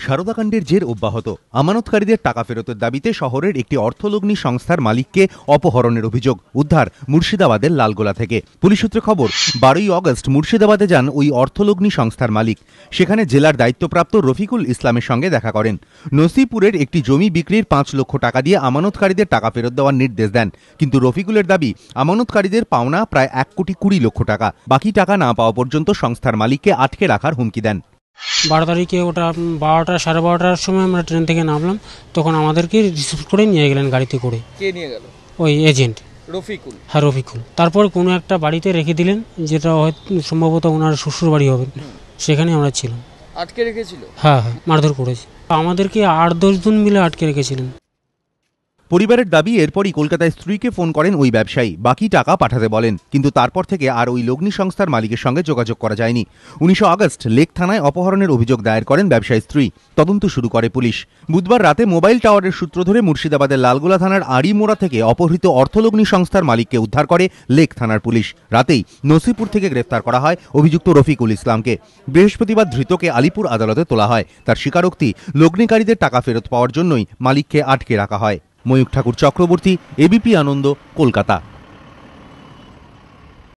সারদাকাণ্ডের জের অব্যাহত। আমানতকারীদের টাকা ফেরতের দাবিতে শহরের একটি অর্থলগ্নি সংস্থার মালিককে অপহরণের অভিযোগ। উদ্ধার মুর্শিদাবাদের লালগোলা থেকে। পুলিশ সূত্রে খবর, 12ই আগস্ট মুর্শিদাবাদে যান ওই অর্থলগ্নি সংস্থার মালিক। সেখানে জেলার দায়িত্বপ্রাপ্ত রফিকুল ইসলামের সঙ্গে দেখা করেন। নসিপুরের একটি জমি বিক্রির 5 লক্ষ টাকা দিয়ে আমানতকারীদের টাকা ফেরত দেওয়ার নির্দেশ দেন। কিন্তু রফিকুলের দাবি, আমানতকারীদের পাওনা প্রায় 1,20,00,000 টাকা। বাকি টাকা না পাওয়া পর্যন্ত সংস্থার মালিককে আটকে রাখার হুমকি দেন। 12 তারিখে ওটা 12টা সাড়ে 12টার সময় আমরা ট্রেন থেকে নামলাম, তখন আমাদেরকে রিসিভ করে নিয়ে গেলেন গাড়িতে করে। কে নিয়ে গেল? ওই এজেন্ট রফিকুল। হ্যাঁ, রফিকুল। তারপর কোনো একটা বাড়িতে রেখে দিলেন, যেটা হয়তো সম্ভবত ওনার শ্বশুর বাড়ি হবে। সেখানে আমরা ছিলাম। আটকে রেখেছিল? হ্যাঁ, মারধর করেছে আমাদেরকে। 8-10 জন মিলে আটকে রেখেছিলেন। পরিবারের দাবি, এরপরই কলকাতায় স্ত্রীকে ফোন করেন ওই ব্যবসায়ী, বাকি টাকা পাঠাতে বলেন। কিন্তু তারপর থেকে আর ওই লগ্নি সংস্থার মালিকের সঙ্গে যোগাযোগ করা যায়নি। 19 আগস্ট লেক থানায় অপহরণের অভিযোগ দায়ের করেন ব্যবসায়ী স্ত্রী। তদন্ত শুরু করে পুলিশ। বুধবার রাতে মোবাইল টাওয়ারের সূত্র ধরে মুর্শিদাবাদের লালগোলা থানার আড়িমোড়া থেকে অপহৃত অর্থলগ্নি সংস্থার মালিককে উদ্ধার করে লেক থানার পুলিশ। রাতেই নসিপুর থেকে গ্রেফতার করা হয় অভিযুক্ত রফিকুল ইসলামকে। বৃহস্পতিবার ধৃতকে আলিপুর আদালতে তোলা হয়। তার স্বীকারোক্তি, লগ্নিকারীদের টাকা ফেরত পাওয়ার জন্যই মালিককে আটকে রাখা হয়। ময়ূখ ঠাকুর চক্রবর্তী, এবিপি আনন্দ, কলকাতা।